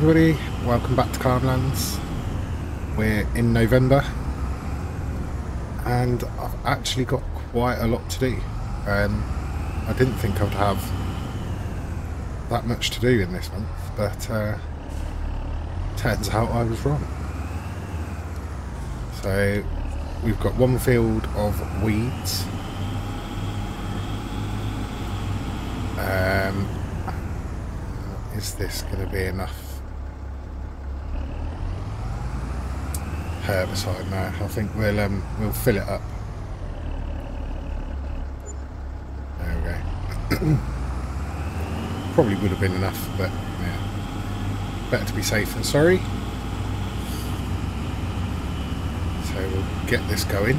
everybody, welcome back to Calmlands. We're in November and I've actually got quite a lot to do. I didn't think I would have that much to do in this month, but turns out I was wrong. So we've got one field of weeds. Is this going to be enough herbicide? No, I think we'll fill it up. There we go. Probably would have been enough, but yeah, better to be safe than sorry. So we'll get this going.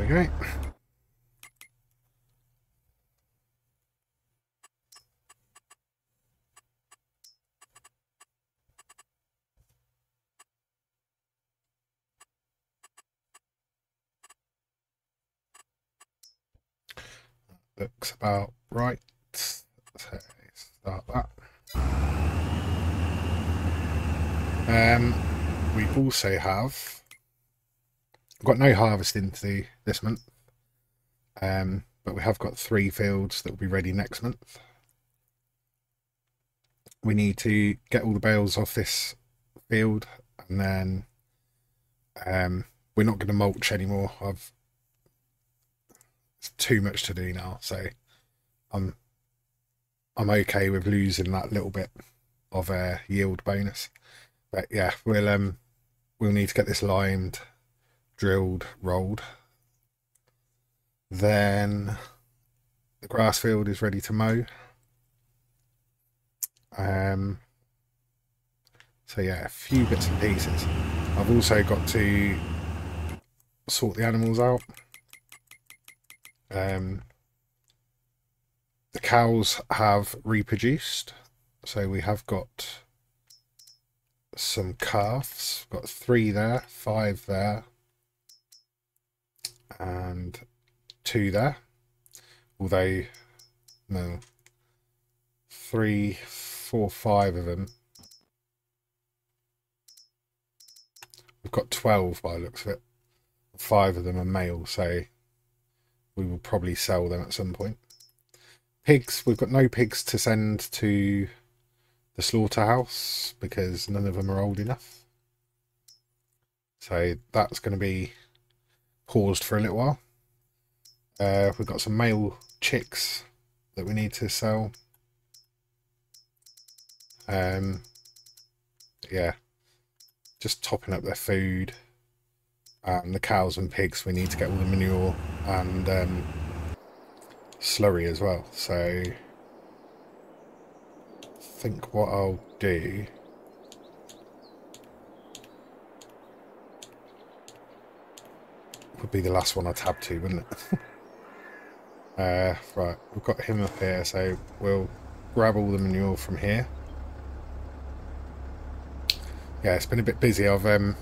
Okay. Looks about right. So start that. We also have got no harvesting to do this month, but we have got 3 fields that will be ready next month. We need to get all the bales off this field, and then we're not going to mulch anymore. It's too much to do now, so I'm okay with losing that little bit of a yield bonus. But yeah, we'll need to get this limed, drilled, rolled. Then the grass field is ready to mow. So yeah, a few bits and pieces. I've also got to sort the animals out. The cows have reproduced, so we have got some calves. Got 3 there, 5 there, and 2 there. Although, no, 3, 4, 5 of them. We've got 12 by the looks of it. 5 of them are male, so we will probably sell them at some point. Pigs, we've got no pigs to send to the slaughterhouse because none of them are old enough. So that's going to be paused for a little while. We've got some male chicks that we need to sell. Yeah, just topping up their food. The cows and pigs, we need to get all the manure and slurry as well. So I think what I'll do would be the last one I tab to, wouldn't it? Right, we've got him up here, so we'll grab all the manure from here. Yeah, it's been a bit busy. You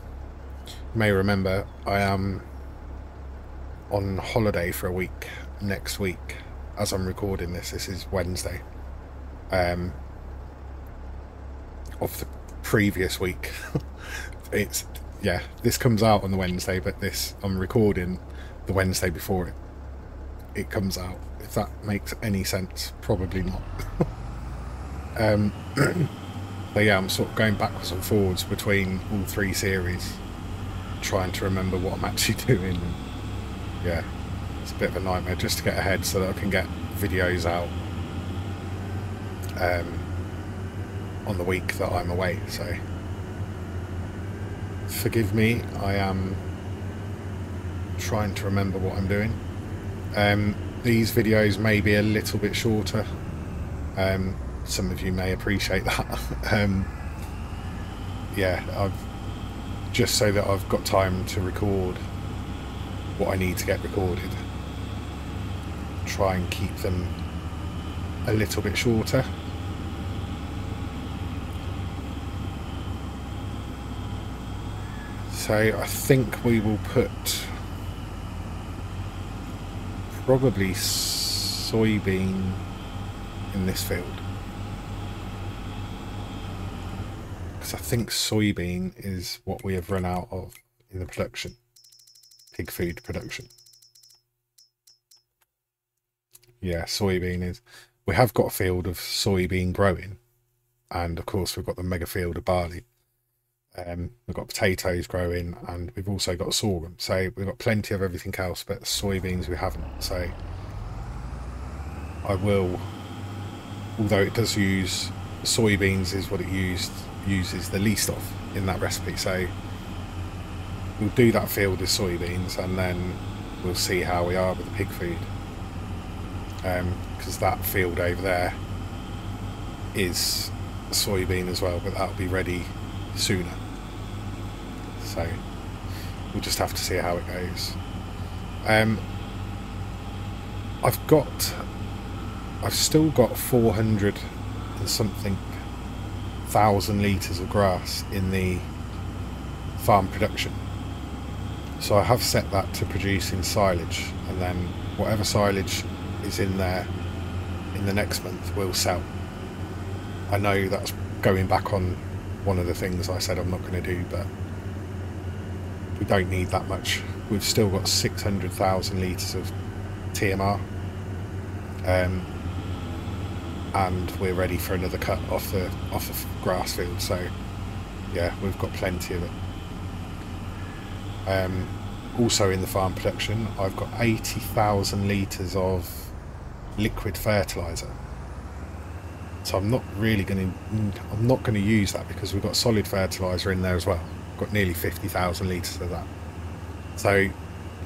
may remember I am on holiday for a week next week. As I'm recording this is Wednesday of the previous week. Yeah, this comes out on the Wednesday, but I'm recording the Wednesday before it comes out, if that makes any sense. Probably not. But yeah, I'm sort of going backwards and forwards between all 3 series, trying to remember what I'm actually doing. And yeah, it's a bit of a nightmare just to get ahead so that I can get videos out on the week that I'm away. So forgive me, I am trying to remember what I'm doing. These videos may be a little bit shorter. Some of you may appreciate that. Yeah, I've just so that I've got time to record what I need to get recorded. try and keep them a little bit shorter. So I think we will put probably soybean in this field, because I think soybean is what we have run out of in the production, pig food production. Yeah, soybean is. We have got a field of soybean growing, and of course we've got the mega field of barley. We've got potatoes growing, and we've also got sorghum. So we've got plenty of everything else, but soybeans we haven't. So I will, although it does use, soybeans is what it uses the least of in that recipe. So we'll do that field as soybeans, and then we'll see how we are with the pig food. Because that field over there is soybean as well, but that'll be ready sooner. So we'll just have to see how it goes. I've still got 400 and something thousand litres of grass in the farm production. So I have set that to producing silage, and then whatever silage is in there in the next month will sell. I know that's going back on one of the things I said I'm not going to do, but we don't need that much. We've still got 600,000 litres of TMR, and we're ready for another cut off the grass field. So yeah, we've got plenty of it. Also in the farm production, I've got 80,000 litres of liquid fertiliser. So I'm not going to use that, because we've got solid fertiliser in there as well. I've got nearly 50,000 litres of that. So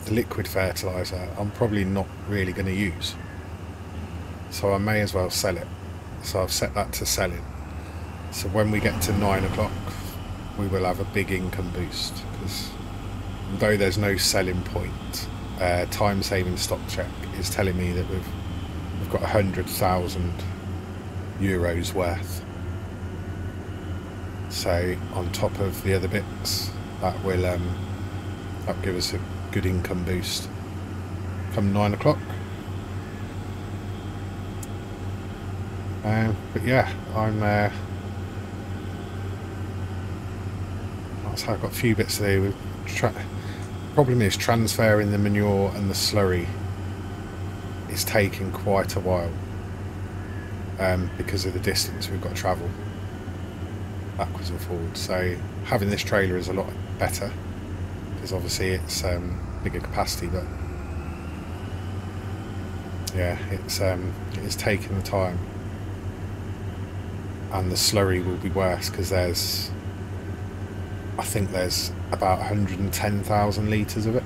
the liquid fertiliser I'm probably not really going to use. So I may as well sell it. So I've set that to selling. So when we get to 9 o'clock, we will have a big income boost, because although there's no selling point, time saving stock check is telling me that we've got 100,000 euros worth. So on top of the other bits, that will that'll give us a good income boost come 9 o'clock. But yeah, so I've got a few bits to do. Problem is, transferring the manure and the slurry is taking quite a while, because of the distance we've got to travel backwards and forwards. So having this trailer is a lot better, because obviously it's bigger capacity, but yeah, it is taking the time. And the slurry will be worse, because I think there's about 110,000 litres of it,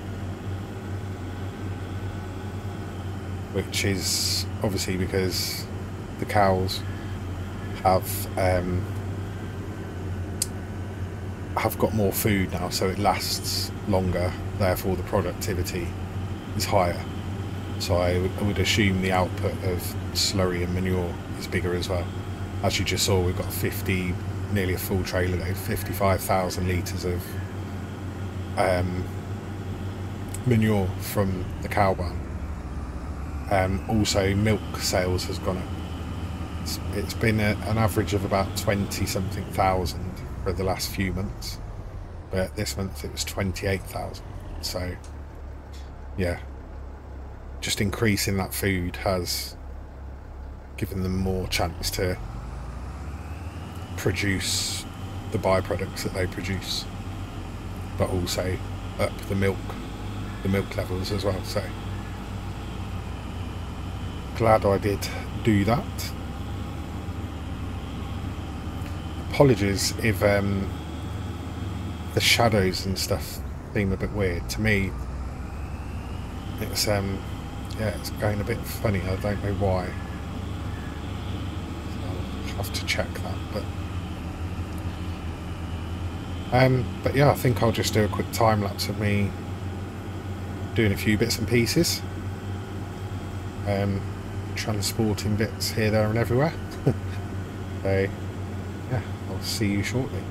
which is obviously because the cows have got more food now, so it lasts longer, therefore the productivity is higher. So I would assume the output of slurry and manure is bigger as well. As you just saw, we've got nearly a full trailer load, 55,000 litres of manure from the cow barn. Also, milk sales has gone up. It's been an average of about 20 something thousand for the last few months, but this month it was 28,000. So yeah, just increasing that food has given them more chance to produce the byproducts that they produce, but also up the milk levels as well. So glad I did do that. Apologies if the shadows and stuff seem a bit weird to me. It's yeah, it's going a bit funny. I don't know why. I'll have to check that, but yeah, I think I'll just do a quick time lapse of me doing a few bits and pieces. transporting bits here, there and everywhere. So yeah, I'll see you shortly.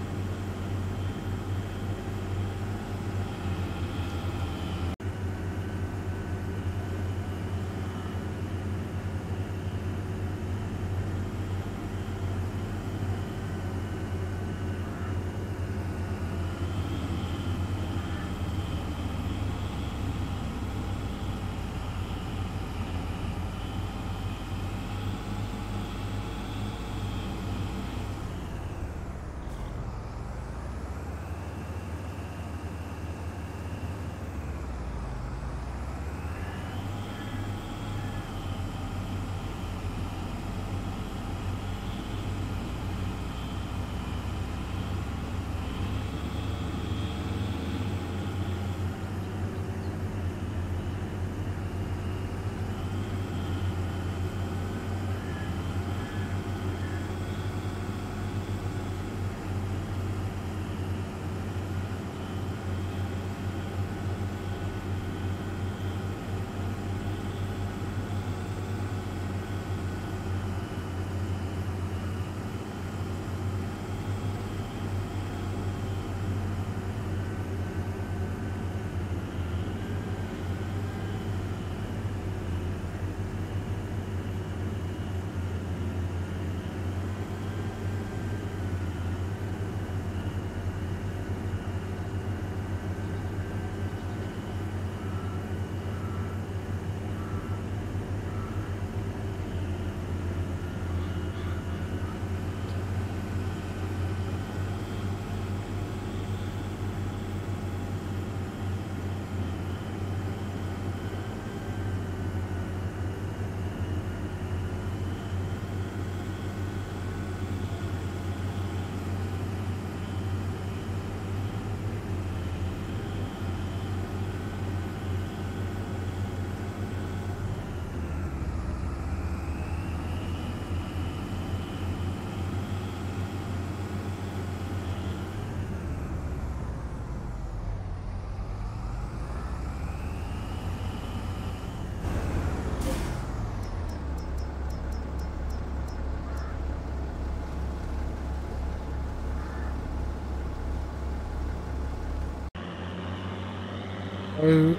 So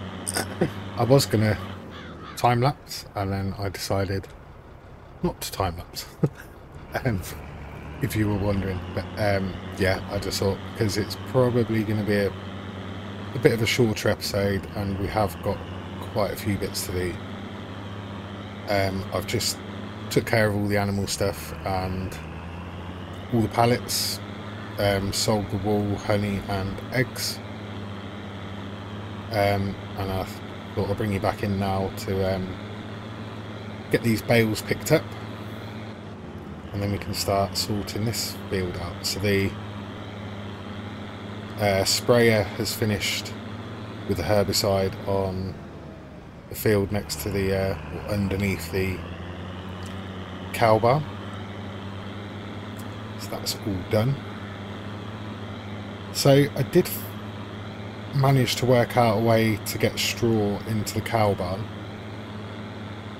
I was gonna time lapse, and then I decided not to time lapse. um, if you were wondering, but yeah, I just thought, because it's probably going to be a bit of a shorter episode, and we have got quite a few bits to do. I've just took care of all the animal stuff and all the pallets, sold the wool, honey and eggs, and I thought I'll bring you back in now to get these bales picked up, and then we can start sorting this field out. So the sprayer has finished with the herbicide on the field next to the or underneath the cow barn, so that's all done. So I did manage to work out a way to get straw into the cow barn,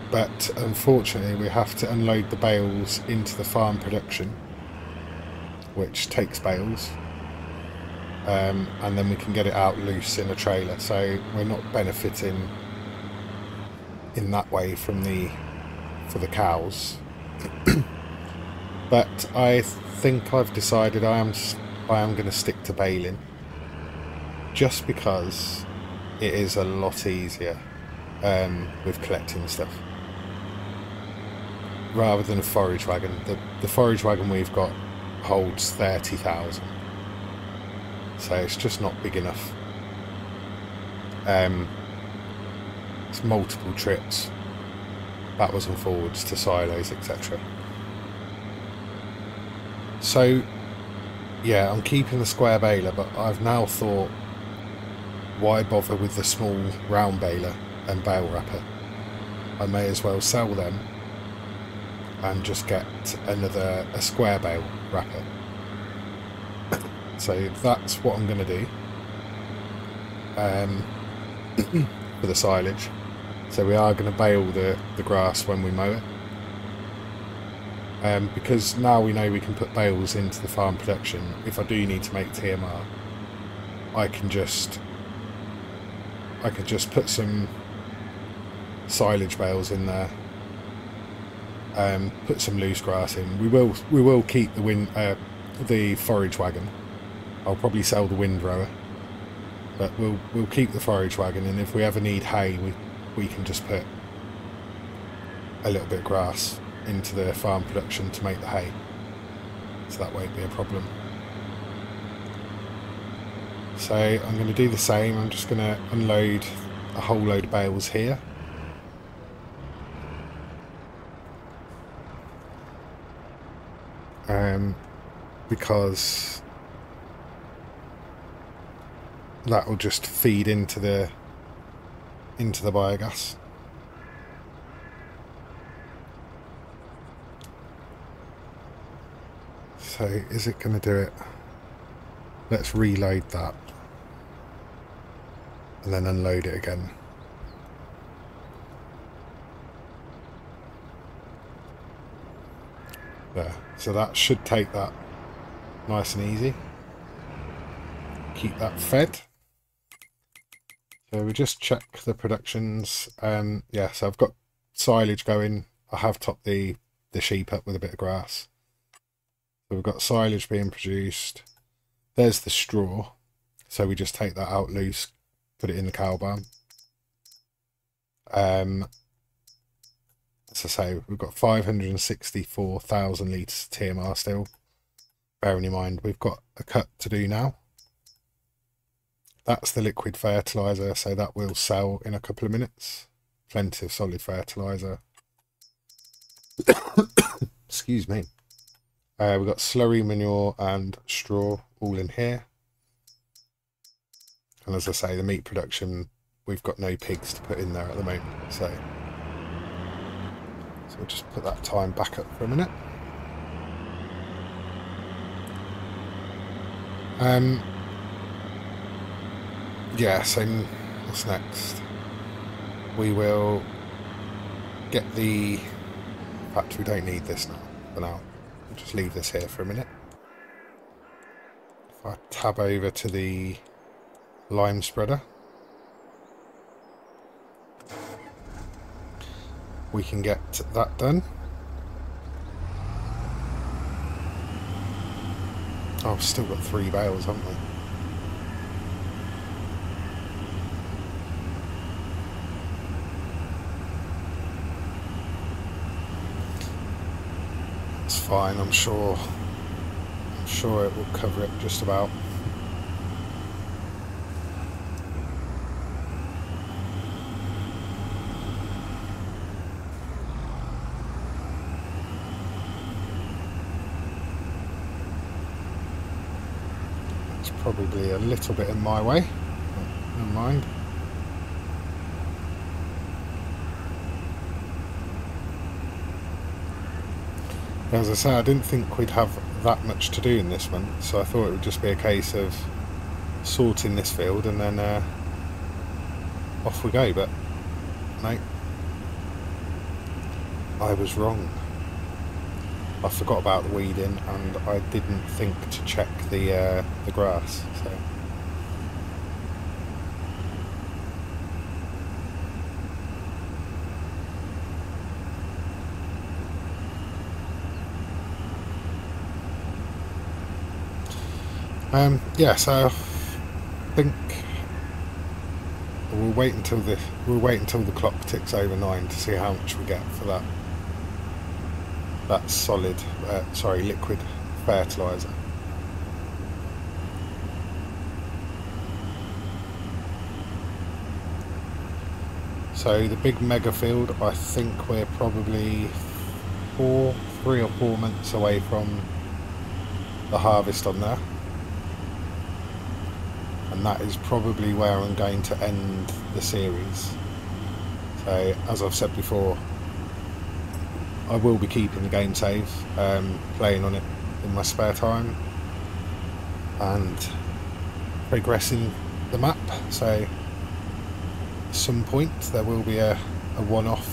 but unfortunately we have to unload the bales into the farm production, which takes bales, and then we can get it out loose in a trailer. So we're not benefiting in that way from for the cows. But I think I've decided I am going to stick to baling, just because it is a lot easier with collecting stuff rather than a forage wagon. The forage wagon we've got holds 30,000, so it's just not big enough. It's multiple trips backwards and forwards to silos, etc. So yeah, I'm keeping the square baler, but I've now thought, why bother with the small round baler and bale wrapper? I may as well sell them and just get a square bale wrapper. So that's what I'm going to do for the silage. So we are going to bale the grass when we mow it. Because now we know we can put bales into the farm production, if I do need to make TMR, I can just put some silage bales in there, put some loose grass in. We will keep the forage wagon. I'll probably sell the windrower, but we'll keep the forage wagon, and if we ever need hay, we can just put a little bit of grass into the farm production to make the hay, so that won't be a problem. So I'm going to do the same. I'm just going to unload a whole load of bales here. Because that will just feed into the biogas. So is it going to do it? Let's reload that and then unload it again. There. So that should take that nice and easy. Keep that fed. So we just check the productions. Yeah, so I've got silage going. I have topped the sheep up with a bit of grass. So we've got silage being produced. There's the straw. So we just take that out loose, put it in the cow barn. As I say, we've got 564,000 litres of TMR still. Bearing in mind, we've got a cut to do now. That's the liquid fertiliser, so that will sell in a couple of minutes. Plenty of solid fertiliser. Excuse me. We've got slurry, manure and straw all in here. And as I say, the meat production, we've got no pigs to put in there at the moment. So we'll just put that time back up for a minute. Yeah, so what's next? We will get the... In fact, we don't need this now for now. We'll just leave this here for a minute. If I tab over to the lime spreader, we can get that done. Oh, we've still got 3 bales, haven't we? It's fine, I'm sure it will cover it just about. It's probably a little bit in my way, but never mind. As I say, I didn't think we'd have that much to do in this one, so I thought it would just be a case of sorting this field and then off we go, but no, I was wrong. I forgot about the weeding and I didn't think to check the grass, so. Yeah, so I think we'll wait until the clock ticks over 9 to see how much we get for that solid, liquid fertiliser. So the big mega field, I think we're probably 3 or 4 months away from the harvest on there. And that is probably where I'm going to end the series. So, as I've said before, I will be keeping the game safe, playing on it in my spare time, and progressing the map. So, at some point there will be a a one-off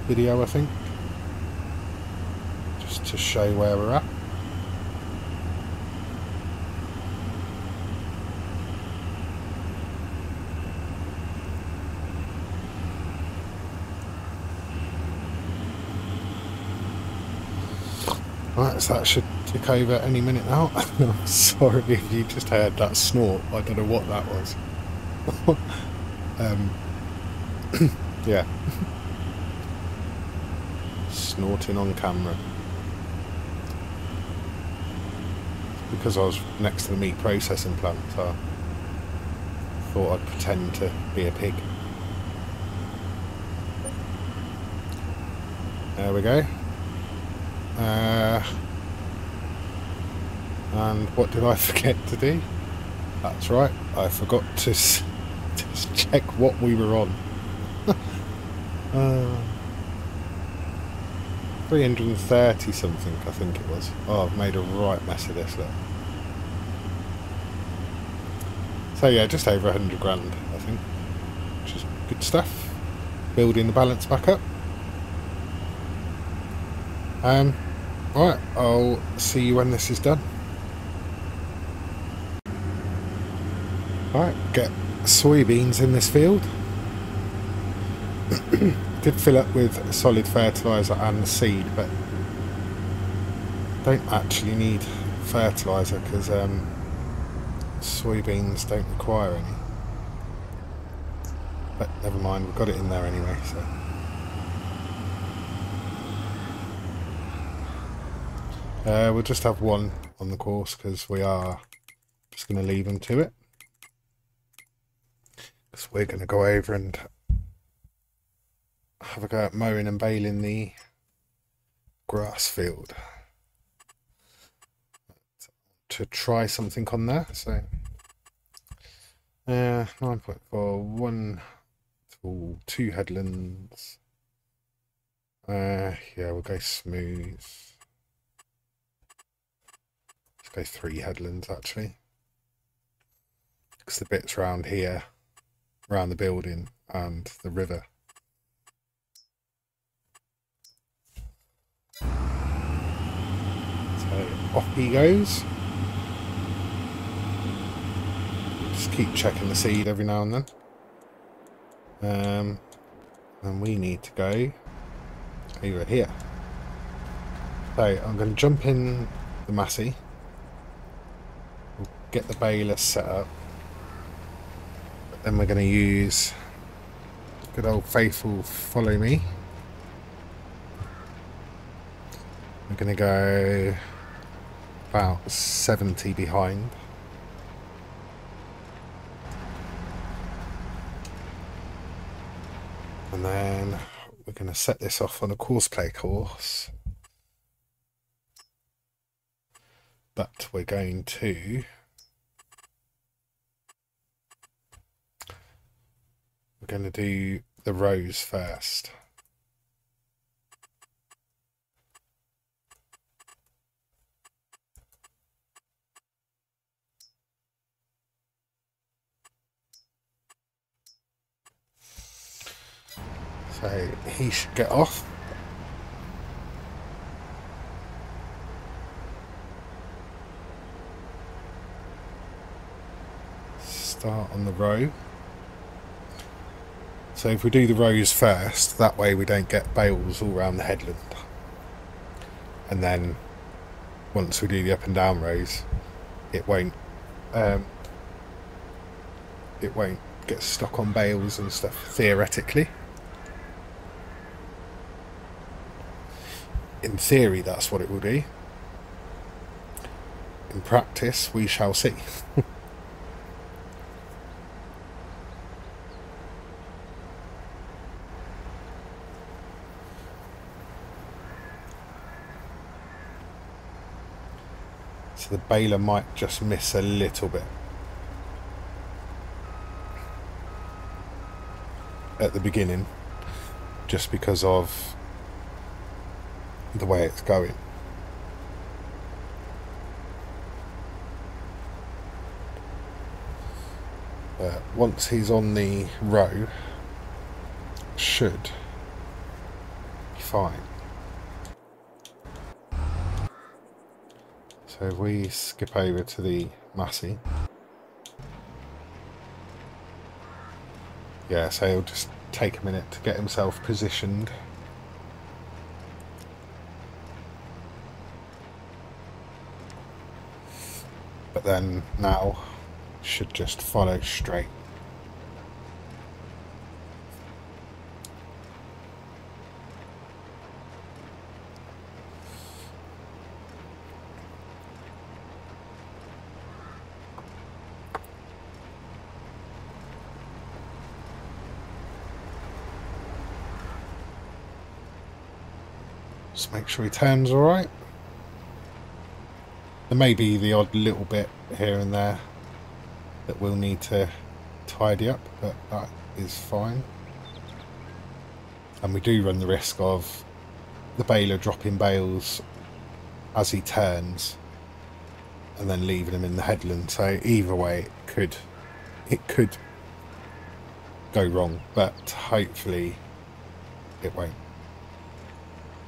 video, I think, just to show where we're at. Right, so that should tick over any minute now. I'm sorry if you just heard that snort. I don't know what that was. Yeah. Snorting on camera. Because I was next to the meat processing plant, so I thought I'd pretend to be a pig. There we go. And what did I forget to do? That's right, I forgot to check what we were on. 330 something, I think it was. Oh, I've made a right mess of this, look. So yeah, just over 100 grand, I think, which is good stuff. Building the balance back up. Right, I'll see you when this is done. Right, get soybeans in this field. Did fill up with solid fertiliser and seed, but don't actually need fertiliser because soybeans don't require any. But never mind, we've got it in there anyway, so. We'll just have one on the course because we are just going to leave them to it. So we're going to go over and have a go at mowing and baling the grass field to try something on there. So 9.4, 1 to 2 headlands. Yeah, we'll go smooth. Go 3 headlands actually, because the bits around here, around the building and the river. So off he goes. Just keep checking the seed every now and then. And we need to go over here. So I'm going to jump in the Massey. Get the baler set up, but then we're going to use good old faithful follow me. We're going to go about 70 behind, and then we're going to set this off on a course play course, but we're going to do the rows first. So he should get off. Start on the row. So if we do the rows first, that way we don't get bales all around the headland. And then once we do the up and down rows, it won't get stuck on bales and stuff, theoretically. In theory, that's what it will do. In practice, we shall see. So the baler might just miss a little bit at the beginning, just because of the way it's going. But once he's on the row, should fine. So if we skip over to the Massey. Yeah, so he'll just take a minute to get himself positioned. But then now should just follow straight. Just make sure he turns all right. There may be the odd little bit here and there that we'll need to tidy up, but that is fine. And we do run the risk of the baler dropping bales as he turns and then leaving them in the headland. So either way it could go wrong, but hopefully it won't.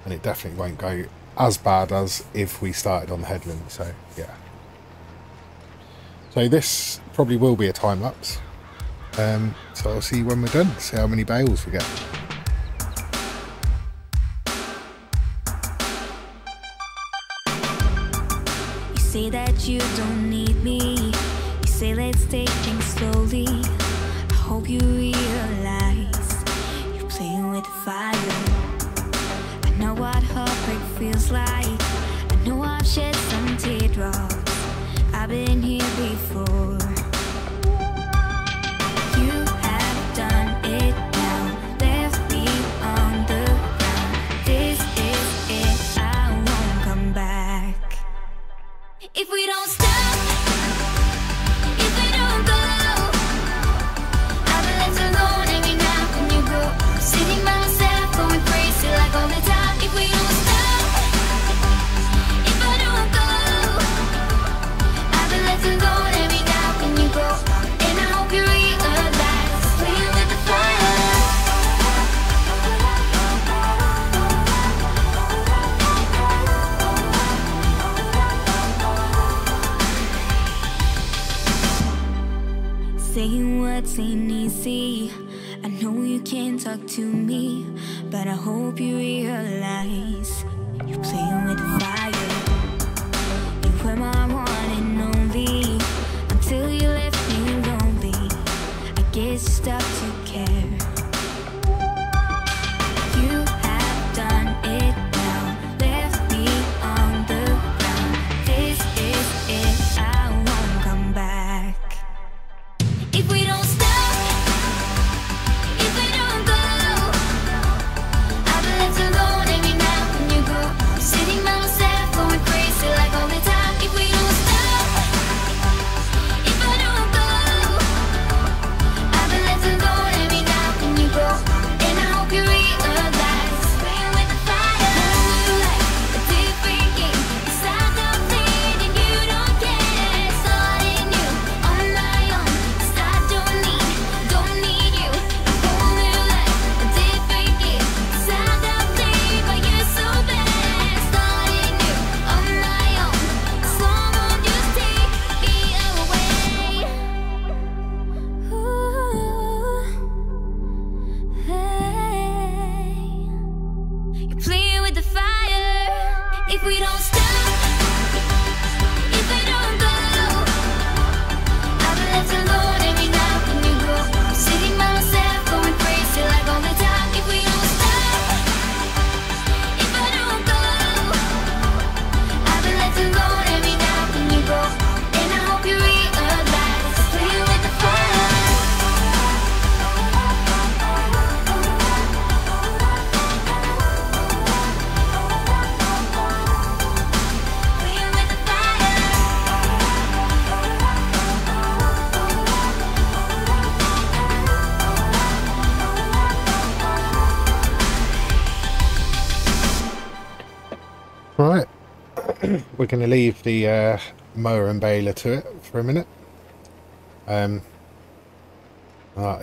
And it definitely won't go as bad as if we started on the headland. So yeah, so this probably will be a time lapse, so I'll see you when we're done, see how many bales we get. You say that you don't need me, you say let's take things slowly. I hope you realize you're playing with fire. I know what heartbreak feels like. I know I've shed some teardrops. I've been here before. You have done it now, left me on the ground. This is it, I won't come back. If we don't stop, if we don't go, I've been left alone hanging out when you go. Sitting by myself, going crazy like all the time. If we don't stop, if I don't go, I've been left alone hanging out when you go. And I hope you realize, playing with the fire. Saying words ain't easy. I know you can't talk to me, but I hope you realize you're playing with fire. You were my one and only until you left me lonely. I guess you stopped to care. You have done it now, left me on the ground. This is it, I won't come back. If we don't stop, if we don't go, I've been left alone hanging out when you go. Sitting by myself, going crazy like all the time. If we don't stop, if I don't go, I've been left alone hanging out when you go. And I hope you realize, playing with the fire. Like a different game, it's not the thing and you don't care. Starting you on my own, 'cause I don't need you. I'm going like a different game, it's not the thing, but you're so bad. Starting you on my own, someone just take me away. Ooh, hey. You're playing with the fire. If we don't stop, if we don't go, I've been left alone hanging out when you go. Sitting by myself, going crazy like all the time. If we don't stop, if I don't go, I've been left alone hanging out when you go. And I hope you realize, playing with the fire. Playing with the fire. Right, we're going to leave the mower and baler to it for a minute. That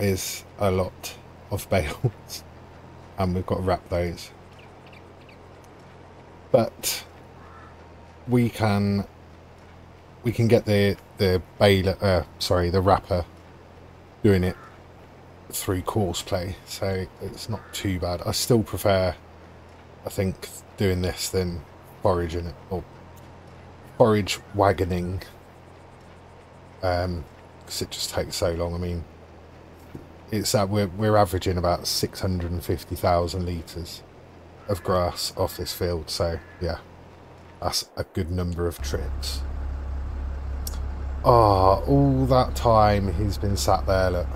is a lot of bales and we've got to wrap those. but we can get the baler, sorry, the wrapper doing it through course play, so it's not too bad. I still prefer, I think, doing this than foraging it, or forage wagoning, because it just takes so long. I mean, it's that we're averaging about 650,000 litres of grass off this field, so yeah, that's a good number of trips. Ah, oh, all that time he's been sat there, look.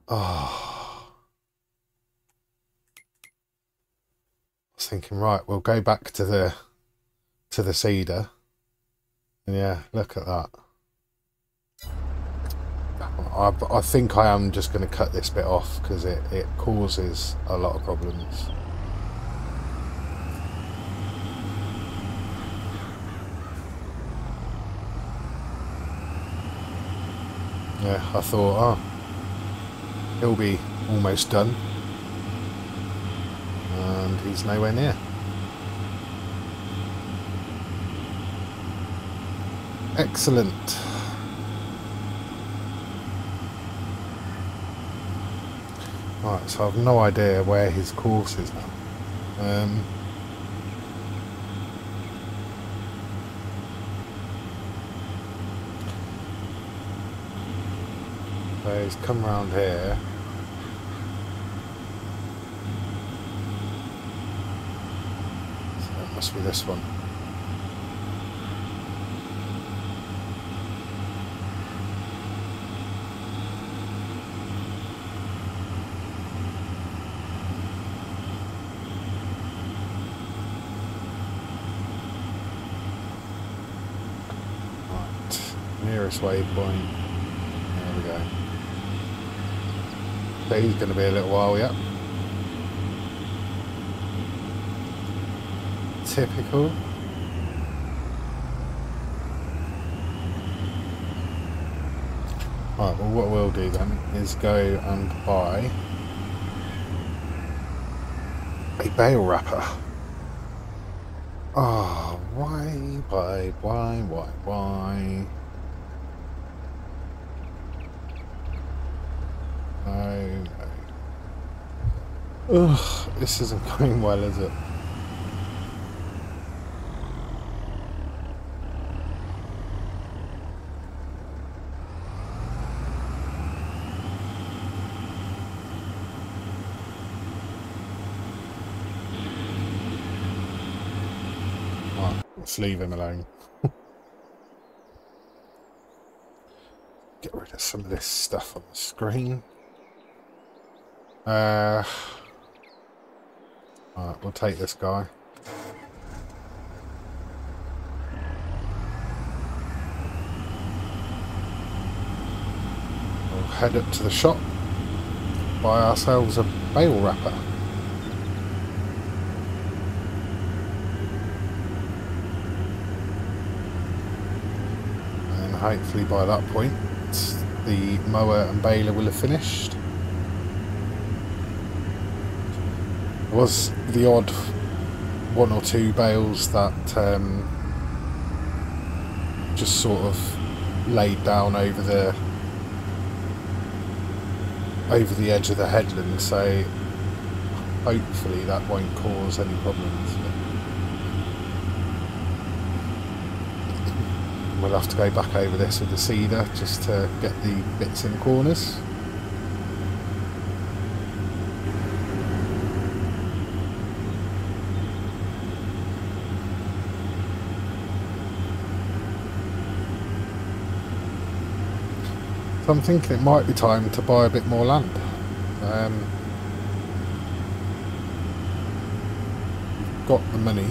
Ah. I was thinking, right, we'll go back to the cedar. And yeah, look at that. I think I am just going to cut this bit off because it causes a lot of problems. Yeah, I thought, oh, he'll be almost done. And he's nowhere near. Excellent. Right, so I've no idea where his course is now. So he's come round here. So it must be this one. Nearest waypoint. There we go. So he's going to be a little while yet. Typical. Right, well what we'll do then is go and buy a bale wrapper. Oh, why? No. Ugh, this isn't going well, is it? Right, let's leave him alone. Get rid of some of this stuff on the screen. Right, we'll take this guy. We'll head up to the shop, buy ourselves a bale wrapper. And hopefully by that point, the mower and baler will have finished. There was the odd one or two bales that just sort of laid down over the edge of the headland, so hopefully that won't cause any problems. We'll have to go back over this with the seeder just to get the bits in the corners. So I'm thinking it might be time to buy a bit more land. We've got the money.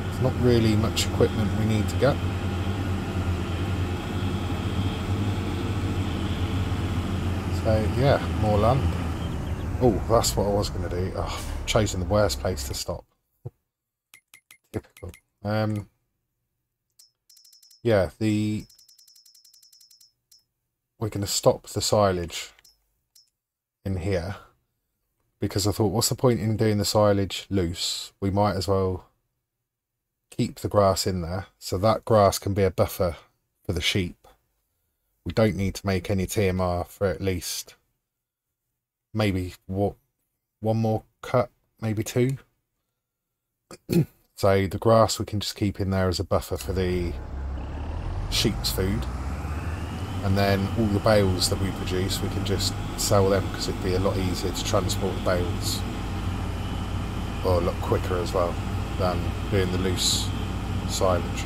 There's not really much equipment we need to get. So yeah, more land. Oh, that's what I was going to do. Oh, chosen the worst place to stop. Typical. Yeah, we're going to stop the silage in here, because I thought, what's the point in doing the silage loose? We might as well keep the grass in there, so that grass can be a buffer for the sheep. We don't need to make any TMR for at least maybe one more cut, maybe 2. So the grass we can just keep in there as a buffer for the sheep's food, and then all the bales that we produce we can just sell them, because it'd be a lot easier to transport the bales, or a lot quicker as well than doing the loose silage.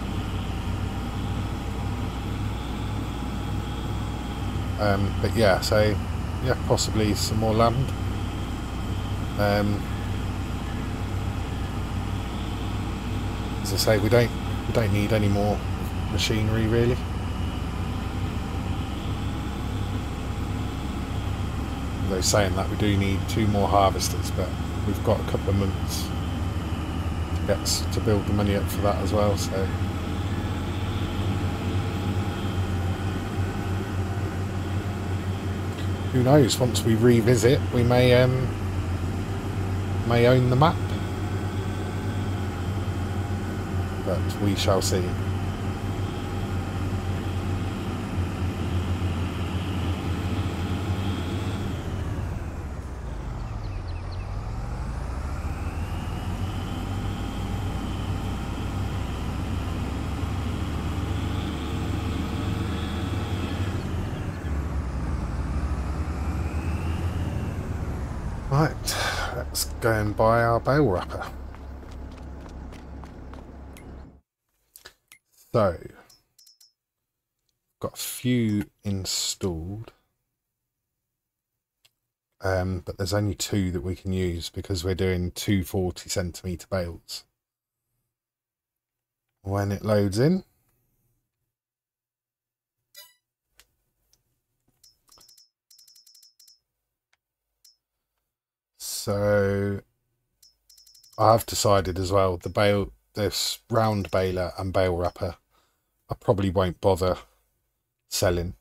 But yeah, so yeah, possibly some more land. As I say, we don't need any more machinery really. Although saying that, we do need 2 more harvesters, but we've got a couple of months to build the money up for that as well. So who knows? Once we revisit, we may own the map, but we shall see. Right, let's go and buy our bale wrapper. So, got a few installed, but there's only 2 that we can use because we're doing 2 40cm bales. When it loads in, so I've decided as well, this round baler and bale wrapper I probably won't bother selling,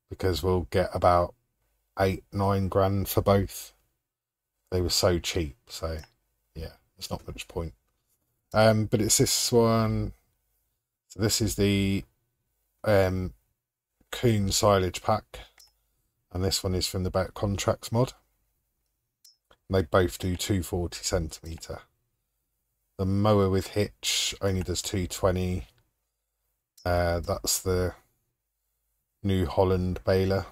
because we'll get about 8-9 grand for both. They were so cheap, so yeah, there's not much point. But it's this one. So this is the Coon silage pack, and this one is from the Better Contracts mod. They both do 240cm. The mower with hitch only does 220. That's the New Holland baler,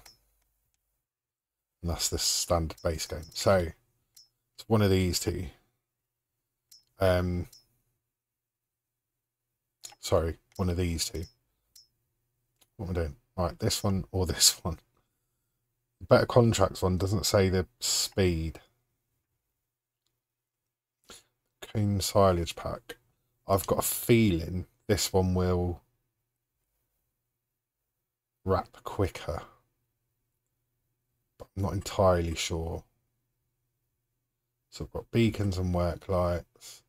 and that's the standard base game. So it's one of these 2. Sorry, one of these 2. What am I doing? Right, this one or this one. The Better Contracts one doesn't say the speed. Clean silage pack. I've got a feeling this one will wrap quicker, but I'm not entirely sure. So I've got beacons and work lights,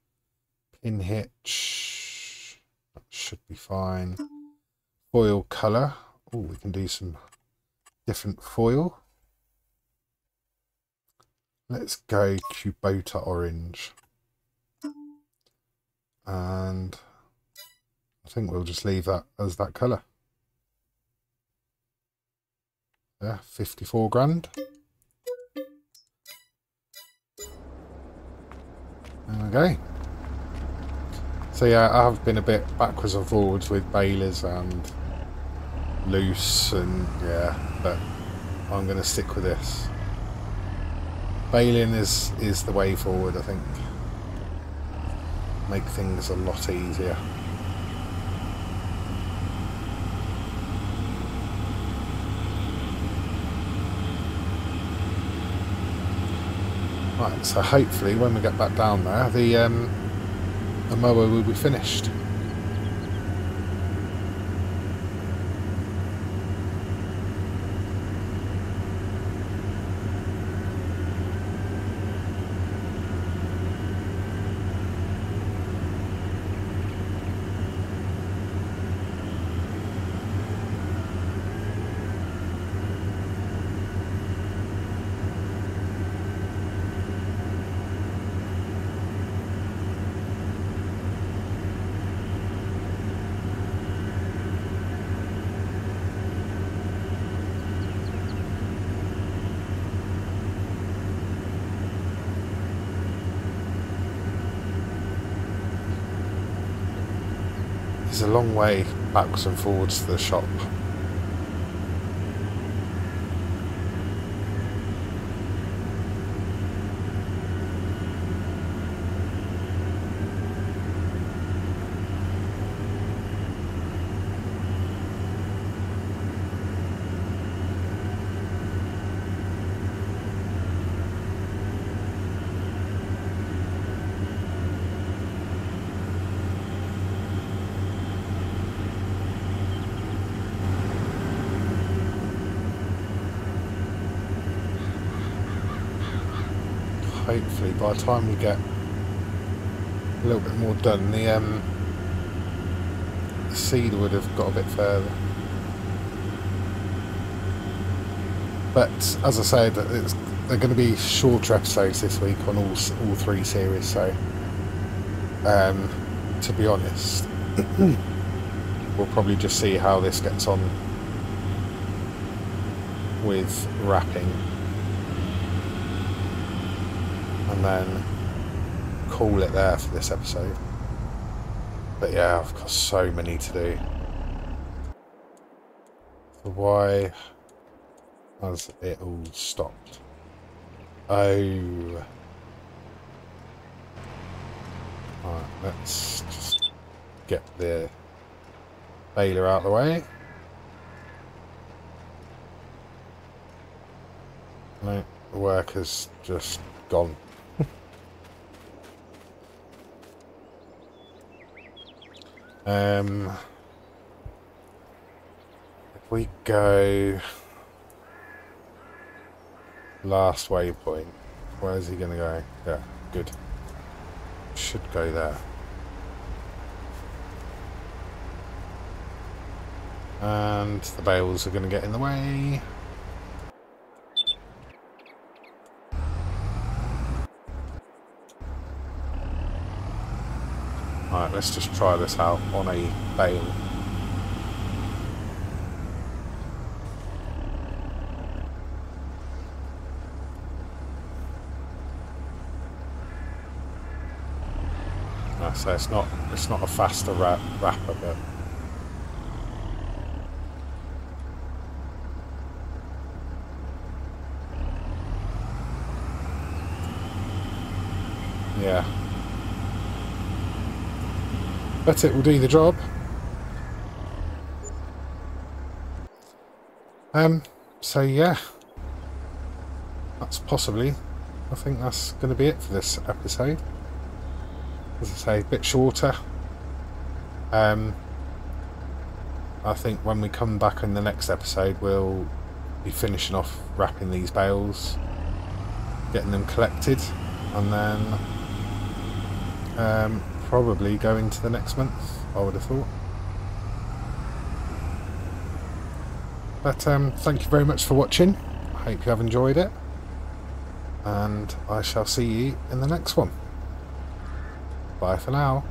pin hitch, that should be fine. Foil colour, oh, we can do some different foil. Let's go Kubota orange, and I think we'll just leave that as that colour. Yeah, 54 grand. There we go. So yeah, I have been a bit backwards and forwards with balers and loose, and yeah, but I'm going to stick with this. Baling is the way forward, I think. Make things a lot easier. Right, so hopefully when we get back down there, the mower will be finished. It's a long way backwards and forwards to the shop. Hopefully by the time we get a little bit more done, the seed would have got a bit further. But as I said, they're going to be shorter episodes this week on all three series, so to be honest, we'll probably just see how this gets on with wrapping, and then call it there for this episode. But yeah, I've got so many to do. So why has it all stopped? Oh. Alright, let's just get the baler out of the way. No, the worker's just gone. If we go last waypoint, where's he gonna go? Yeah, good. Should go there. And the bales are gonna get in the way. Alright, let's just try this out on a bale. So it's not a faster wrapper, but yeah. But it will do the job. So yeah, that's possibly, I think that's going to be it for this episode. As I say, a bit shorter. I think when we come back in the next episode, we'll be finishing off wrapping these bales, getting them collected, and then probably go into the next month, I would have thought. But thank you very much for watching. I hope you have enjoyed it, and I shall see you in the next one. Bye for now.